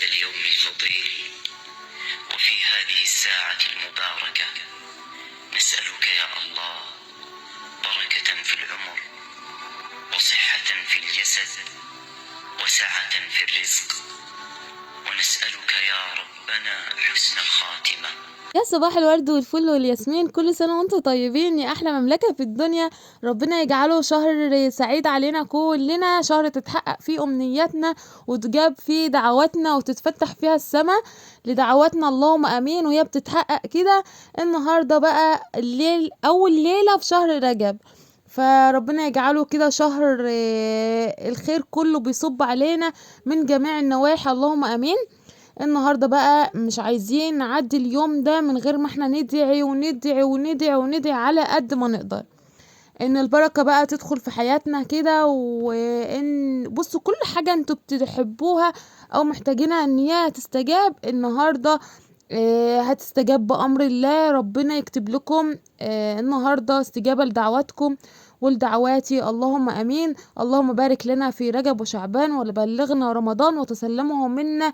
هذا اليوم الفضيل وفي هذه الساعة المباركة نسألك يا الله بركة في العمر وصحة في الجسد وسعة في الرزق، ونسألك يا ربنا حسن الخاتمة. يا صباح الورد والفل والياسمين، كل سنة وانتم طيبين يا أحلى مملكة في الدنيا. ربنا يجعله شهر سعيد علينا كلنا، شهر تتحقق فيه أمنياتنا وتجاب فيه دعواتنا وتتفتح فيها السماء لدعواتنا، اللهم أمين. وهي بتتحقق كده النهاردة بقى الليل، أول ليلة في شهر رجب، فربنا يجعله كده شهر الخير كله بيصب علينا من جميع النواحي، اللهم أمين. النهاردة بقى مش عايزين نعدي اليوم ده من غير ما احنا ندعي وندعي وندعي وندعي على قد ما نقدر ان البركة بقى تدخل في حياتنا كده، وان بصوا كل حاجة انتوا بتحبوها او محتاجينها ان هي تستجاب النهاردة هتستجاب بأمر الله. ربنا يكتب لكم النهاردة استجابة لدعواتكم ولدعواتي، اللهم امين. اللهم بارك لنا في رجب وشعبان وبلغنا رمضان وتسلمه منا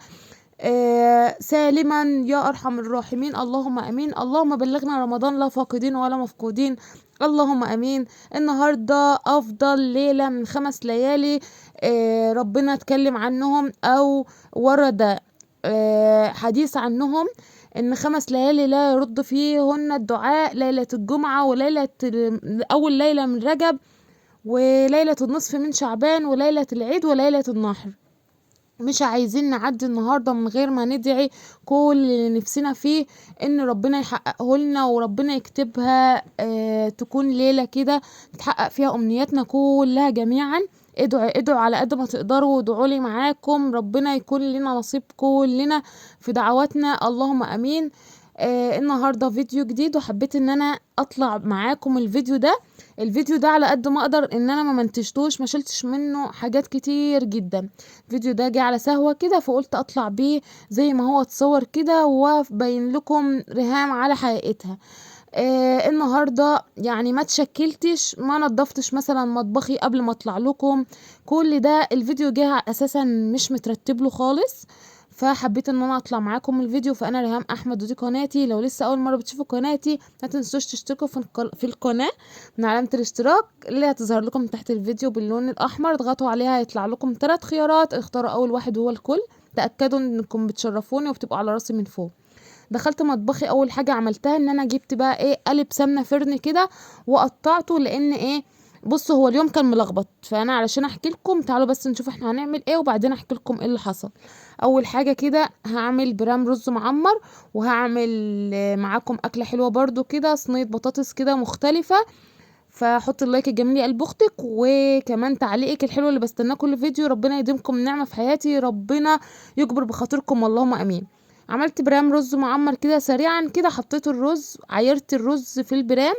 سالما يا أرحم الراحمين، اللهم أمين. اللهم بلغنا رمضان لا فاقدين ولا مفقودين، اللهم أمين. النهاردة أفضل ليلة من 5 ليالي ربنا اتكلم عنهم أو ورد حديث عنهم، ان 5 ليالي لا يرد فيهن الدعاء: ليلة الجمعة، وليلة أول ليلة من رجب، وليلة النصف من شعبان، وليلة العيد، وليلة النحر. مش عايزين نعدي النهاردة من غير ما ندعي كل اللي نفسنا فيه ان ربنا يحققه لنا، وربنا يكتبها تكون ليلة كده تحقق فيها امنياتنا كلها جميعا. ادعوا على قد ما تقدروا، وادعوا لي معاكم ربنا يكون لنا نصيب كلنا في دعواتنا، اللهم امين. النهاردة فيديو جديد وحبيت ان انا اطلع معاكم الفيديو ده على قد ما اقدر ان انا ما منتجتوش، ما شلتش منه حاجات كتير جدا. الفيديو ده جه على سهوة كده، فقلت اطلع بيه زي ما هو اتصور كده وبين لكم رهام على حقيقتها. النهاردة يعني ما تشكلتش، ما نظفتش مثلا مطبخي قبل ما اطلع لكم. كل ده الفيديو جه اساسا مش مترتب له خالص، فحبيت ان انا اطلع معاكم الفيديو. فانا ريهام احمد ودي قناتي، لو لسه اول مره بتشوفوا قناتي ما تنسوش تشتركوا في القناه من علامه الاشتراك اللي هتظهر لكم تحت الفيديو باللون الاحمر. اضغطوا عليها هيطلع لكم 3 خيارات، اختاروا اول واحد هو الكل. تاكدوا انكم بتشرفوني وبتبقوا على راسي من فوق. دخلت مطبخي، اول حاجه عملتها ان انا جبت بقى قالب سمنه فرن كده وقطعته، لان بصوا هو اليوم كان ملخبط، فانا علشان احكي لكم تعالوا بس نشوف احنا هنعمل ايه وبعدين احكي لكم ايه اللي حصل. اول حاجه كده هعمل برام رز معمر، وهعمل معاكم اكله حلوه برضو كده، صينيه بطاطس كده مختلفه. فحط اللايك الجميل يا قلب اختك، وكمان تعليقك الحلو اللي بستناه كل فيديو. ربنا يديمكم نعمه في حياتي، ربنا يجبر بخاطركم، اللهم امين. عملت برام رز معمر كده سريعا كده، حطيت الرز، عايرت الرز في البرام،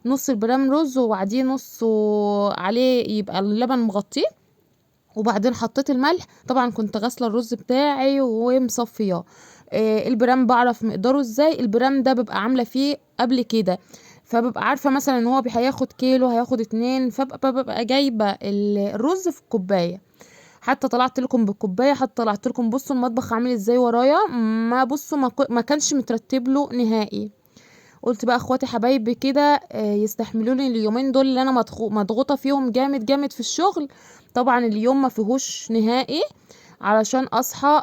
نص البرام رز وبعديه نص عليه يبقى اللبن مغطيه، وبعدين حطيت الملح. طبعا كنت غاسله الرز بتاعي ومصفياه. البرام بعرف مقداره ازاي، البرام ده ببقى عامله فيه قبل كده، فببقى عارفه مثلا ان هو هياخد كيلو، هياخد 2، فببقى جايبه الرز في كوبايه. حتى طلعت لكم بالكوبايه، حتى طلعت لكم بصوا المطبخ عامل ازاي ورايا، ما بصوا ما كانش مترتب له نهائي. قلت بقى اخواتي حبايبي كده يستحملوني اليومين دول اللي انا مضغوطه فيهم جامد جامد في الشغل. طبعا اليوم ما فيهوش نهائي علشان اصحى.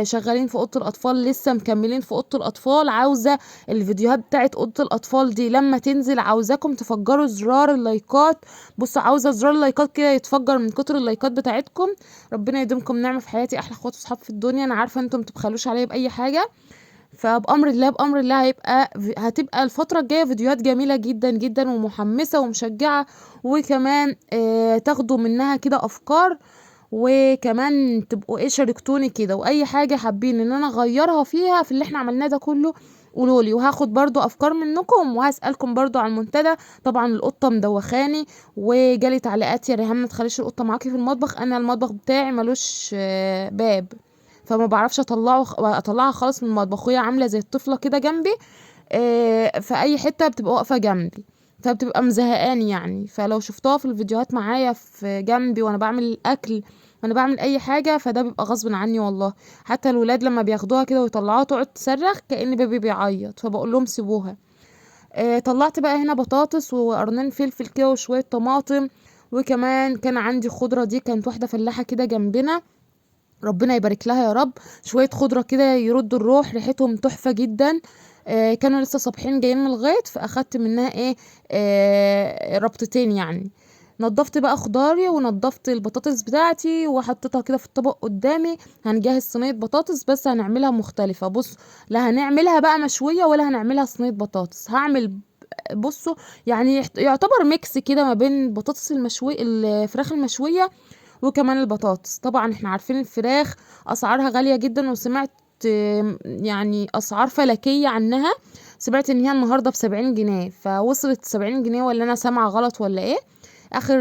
شغالين في اوضه الاطفال، لسه مكملين في اوضه الاطفال. عاوزه الفيديوهات بتاعت اوضه الاطفال دي لما تنزل عاوزاكم تفجروا زرار اللايكات. بصوا عاوزه زرار اللايكات كده يتفجر من كتر اللايكات بتاعتكم. ربنا يديمكم نعمه في حياتي، احلى اخوات وصحاب في الدنيا. انا عارفه انتم متبخلوش عليا باي حاجه، فبأمر الله بأمر الله هتبقى الفترة الجاية فيديوهات جميلة جدا جدا ومحمسة ومشجعة، وكمان تاخدوا منها كده أفكار، وكمان تبقوا شاركتوني كده، واي حاجة حابين ان انا اغيرها فيها في اللي احنا عملناه ده كله قولولي، وهاخد برضو افكار منكم، وهسألكم برضو عن المنتدى. طبعا القطة مدوخاني وجالي تعليقات: يا ريهام ما تخليش القطة معاكي في المطبخ. انا المطبخ بتاعي ملوش باب، فما بعرفش اطلعها خالص من المطبخ، وهي عامله زي الطفله كده جنبي في اي حته بتبقى واقفه جنبي، فبتبقى مزهقاني يعني. فلو شفتوها في الفيديوهات معايا في جنبي وانا بعمل الاكل وانا بعمل اي حاجه، فده بيبقى غصب عني والله. حتى الولاد لما بياخدوها كده ويطلعوها تقعد تصرخ كأن بيبي بيعيط، فبقول لهم سيبوها. طلعت بقى هنا بطاطس وقرنين فلفل كده وشويه طماطم، وكمان كان عندي خضره، دي كانت واحده فلاحه كده جنبنا، ربنا يبارك لها يا رب. شويه خضره كده يردوا الروح، ريحتهم تحفه جدا. كانوا لسه صابحين جايين من الغيط، فاخدت منها ايه، ربطتين يعني. نضفت بقى خضاري ونضفت البطاطس بتاعتي وحطيتها كده في الطبق قدامي. هنجهز صينيه بطاطس بس هنعملها مختلفه. بص، لا هنعملها بقى مشويه ولا هنعملها صينيه بطاطس. هعمل، بصوا، يعني يعتبر ميكس كده ما بين البطاطس المشوي، الفراخ المشويه، وكمان البطاطس. طبعا احنا عارفين الفراخ اسعارها غالية جدا، وسمعت يعني اسعار فلكية عنها. سمعت ان هي النهاردة ب70 جنيه، فوصلت 70 جنيه ولا انا سامعة غلط ولا ايه؟ اخر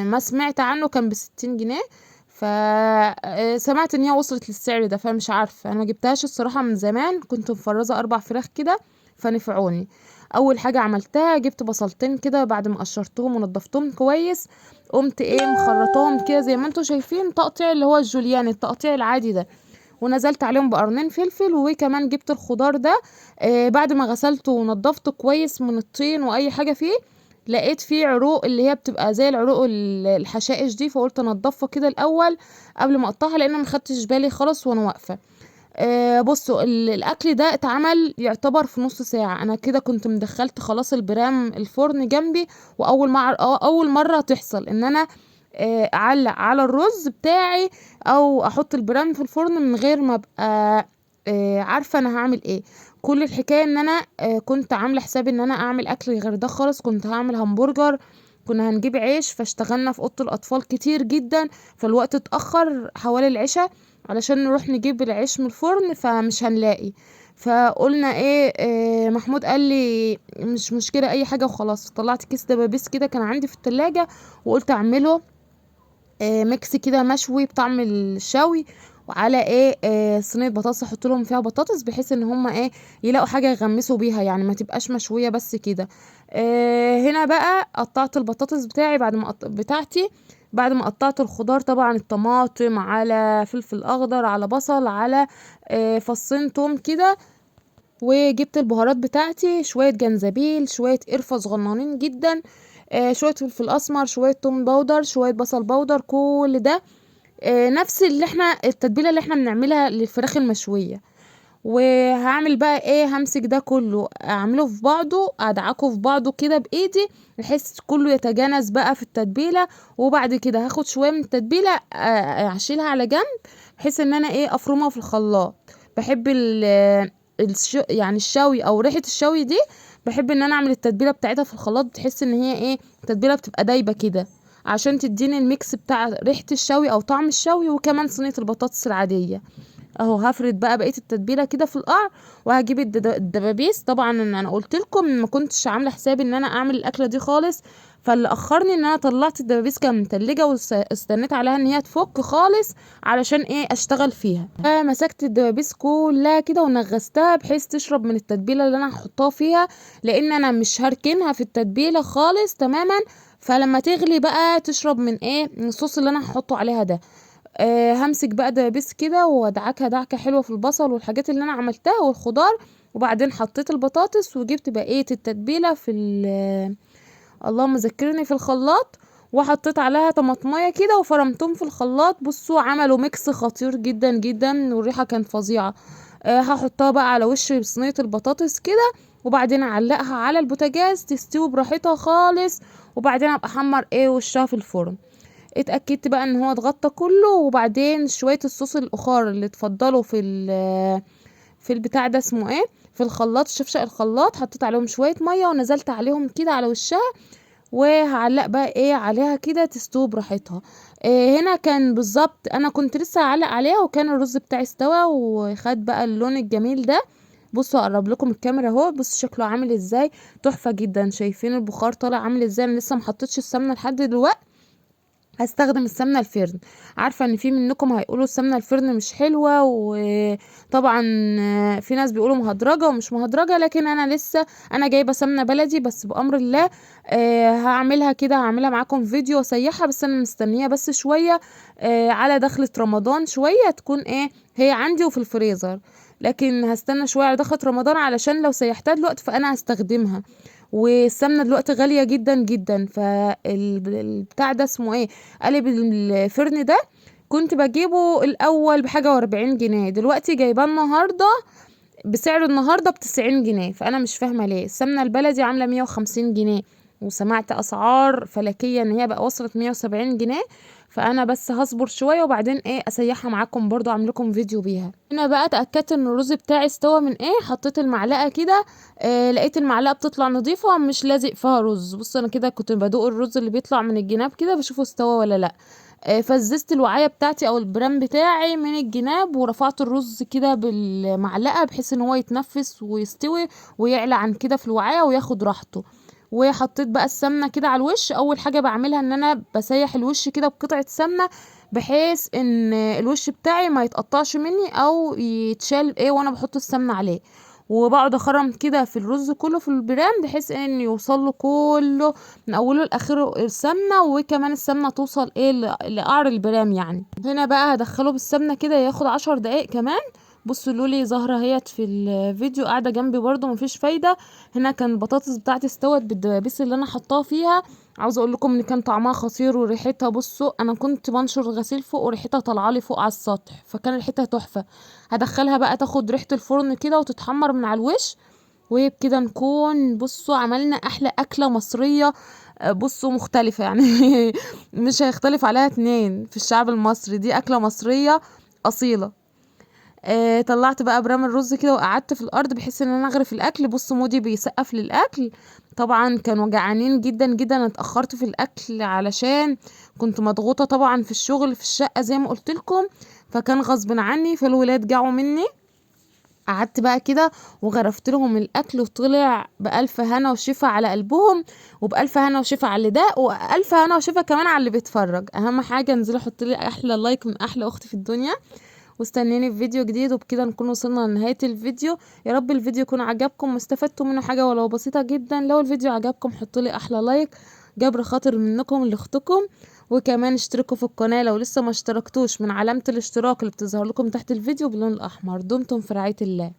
ما سمعت عنه كان ب60 جنيه. فسمعت ان هي وصلت للسعر ده، فمش عارفة، انا ما جبتهاش الصراحة من زمان، كنت مفرزة 4 فراخ كده فنفعوني. اول حاجة عملتها جبت بصلتين كده بعد ما قشرتهم ونضفتهم كويس، قمت ايه مخرطاهم كده زي ما انتوا شايفين، تقطيع اللي هو الجوليان، التقطيع العادي ده. ونزلت عليهم بقرنين فلفل، وكمان جبت الخضار ده بعد ما غسلته ونضفته كويس من الطين واي حاجة فيه. لقيت فيه عروق اللي هي بتبقى زي العروق الحشائش دي، فقلت انضفها كده الاول قبل ما اقطعها، لان ما خدتش بالي خالص وانا واقفه. بصوا الاكل ده اتعمل يعتبر في نص ساعة. انا كده كنت مدخلت خلاص البرام الفرن جنبي، اول مرة تحصل ان انا اعلق على الرز بتاعي او احط البرام في الفرن من غير ما ابقى عارفة انا هعمل ايه. كل الحكاية ان انا كنت عاملة حسابي ان انا اعمل اكل غير ده خالص، كنت هعمل همبرجر. كنا هنجيب عيش، فاشتغلنا في اوضه الاطفال كتير جدا، فالوقت اتاخر حوالي العشاء علشان نروح نجيب العيش من الفرن، فمش هنلاقي. فقلنا ايه, محمود قال لي مش مشكلة اي حاجة وخلاص. طلعت كيس دبابيس كده كان عندي في التلاجة، وقلت اعمله ميكس كده مشوي بطعم الشوي، وعلى ايه صينيه بطاطس احط لهم فيها بطاطس، بحيث ان هما ايه يلاقوا حاجه يغمسوا بيها، يعني ما تبقاش مشويه بس كده. هنا بقى قطعت البطاطس بتاعي بتاعتي بعد ما قطعت الخضار، طبعا الطماطم على فلفل اخضر على بصل على فصين توم كده. وجبت البهارات بتاعتي، شويه جنزبيل، شويه قرفه صغننين جدا، شويه فلفل اسمر، شويه توم باودر، شويه بصل باودر، كل ده نفس اللي احنا التتبيله اللي احنا بنعملها للفراخ المشويه. وهعمل بقى ايه، همسك ده كله اعمله في بعضه، ادعكه في بعضه كده بايدي بحيث كله يتجانس بقى في التتبيله. وبعد كده هاخد شويه من التتبيله اشيلها على جنب، بحيث ان انا ايه افرمها في الخلاط. بحب يعني الشوي او ريحه الشوي دي، بحب ان انا اعمل التتبيله بتاعتها في الخلاط، بتحس ان هي ايه التتبيله بتبقى دايبه كده، عشان تديني الميكس بتاع ريحه الشوي او طعم الشوي، وكمان صينيه البطاطس العاديه. اهو هفرد بقى بقيه التتبيله كده في القعر، وهجيب الدبابيس. طبعا انا قلت لكم ما كنتش عامله حسابي ان انا اعمل الاكله دي خالص، فاللي اخرني ان انا طلعت الدبابيس كانت متلجه واستنيت عليها ان هي تفك خالص علشان ايه اشتغل فيها. فمسكت الدبابيس كلها كده ونغستها بحيث تشرب من التتبيله اللي انا هحطها فيها، لان انا مش هركنها في التتبيله خالص تماما. فلما تغلي بقى تشرب من ايه، من الصوص اللي انا هحطه عليها ده. همسك بقى دبابيس كده وادعكها دعكه حلوه في البصل والحاجات اللي انا عملتها والخضار. وبعدين حطيت البطاطس وجبت بقيه التتبيله في اللهم ذكرني في الخلاط، وحطيت عليها طماطميه كده وفرمتهم في الخلاط. بصوا عملوا ميكس خطير جدا جدا، والريحه كانت فظيعه. هحطها بقى على وش صينيه البطاطس كده، وبعدين اعلقها على البوتاجاز تستوي براحتها خالص، وبعدين ابقى احمر ايه وشها في الفرن. اتأكدت بقى ان هو اتغطى كله، وبعدين شوية الصوص الاخار اللي اتفضلوا في البتاع ده اسمه ايه، في الخلاط، شفشق الخلاط، حطيت عليهم شوية مية ونزلت عليهم كده على وشها. وهعلق بقى ايه عليها كده تستوي براحتها. هنا كان بالظبط انا كنت لسه هعلق عليها وكان الرز بتاعي استوى وخد بقى اللون الجميل ده. بصوا اقرب لكم الكاميرا اهو، بصوا شكله عامل ازاي، تحفة جدا. شايفين البخار طالع عامل ازاي، انا لسه محطتش السمنة لحد دلوقتي هستخدم السمنه الفرن. عارفه ان في منكم هيقولوا السمنه الفرن مش حلوه، وطبعا في ناس بيقولوا مهدرجه ومش مهدرجه، لكن انا لسه انا جايبه سمنه بلدي بس بامر الله. هعملها كده، هعملها معاكم فيديو واسيحها، بس انا مستنيه بس شويه على دخلة رمضان شويه تكون هي عندي وفي الفريزر، لكن هستنى شويه على دخلة رمضان علشان لو سيحتها دلوقتي فانا هستخدمها. والسمنه دلوقتي غاليه جدا جدا، فالبتاع ده اسمه قالب الفرن ده كنت بجيبه الاول بحاجه و40 جنيه، دلوقتي جايباه النهارده بسعر النهارده ب90 جنيه. فانا مش فاهمه ليه السمنه البلدي عامله 150 جنيه، وسمعت اسعار فلكيه ان هي بقى وصلت 170 جنيه. فانا بس هصبر شويه وبعدين اسيحها معاكم برضو، اعمل لكم فيديو بيها. هنا بقى اتاكدت ان الرز بتاعي استوى من حطيت المعلقه كده، لقيت المعلقه بتطلع نظيفه مش لازق فيها رز. بص انا كده كنت بدوق الرز اللي بيطلع من الجناب كده بشوفه استوى ولا لا. فززت الوعايه بتاعتي او البرام بتاعي من الجناب، ورفعت الرز كده بالمعلقه بحيث ان هو يتنفس ويستوي ويعلى عن كده في الوعايه وياخد راحته. وحطيت بقى السمنه كده على الوش. اول حاجه بعملها ان انا بسيح الوش كده بقطعه سمنه بحيث ان الوش بتاعي ما يتقطعش مني او يتشال وانا بحط السمنه عليه. وبقعد اخرم كده في الرز كله في البرام بحيث ان يوصل له كله من اوله لاخره السمنه، وكمان السمنه توصل لقعر البرام يعني. هنا بقى هدخله بالسمنه كده ياخد 10 دقايق كمان. بصوا لولي زهره هيت في الفيديو قاعده جنبي برضو مفيش فايده. هنا كان البطاطس بتاعتي استوت بالدبابيس اللي انا حطاها فيها. عاوزه اقول لكم ان كان طعمها خطير وريحتها، بصوا انا كنت بنشر الغسيل فوق وريحتها طالعه لي فوق على السطح، فكان ريحتها تحفه. هدخلها بقى تاخد ريحه الفرن كده وتتحمر من على الوش، وبكده نكون بصوا عملنا احلى اكله مصريه. بصوا مختلفه يعني مش هيختلف عليها اتنين في الشعب المصري، دي اكله مصريه اصيله. طلعت بقى برام الرز كده وقعدت في الارض بحيث ان انا اغرف الاكل. بص مودي بيسقف للاكل، طبعا كانوا جعانين جدا جدا. انا اتاخرت في الاكل علشان كنت مضغوطه طبعا في الشغل في الشقه زي ما قلت لكم، فكان غصب عني، فالولاد جاعوا مني. قعدت بقى كده وغرفت لهم الاكل وطلع بالف هنا وشفا على قلبهم، وبالف هنا وشفا على اللي ده، والف هنا وشفا كمان على اللي بيتفرج. اهم حاجه انزلوا حطوا لي احلى لايك من احلى اخت في الدنيا، واستنيني في فيديو جديد. وبكده نكون وصلنا لنهاية الفيديو. يا رب الفيديو يكون عجبكم واستفدتوا منه حاجة ولو بسيطة جدا. لو الفيديو عجبكم حطوا لي احلى لايك جبر خاطر منكم لاختكم، وكمان اشتركوا في القناة لو لسه ما اشتركتوش من علامة الاشتراك اللي بتظهر لكم تحت الفيديو باللون الاحمر. دمتم في رعاية الله.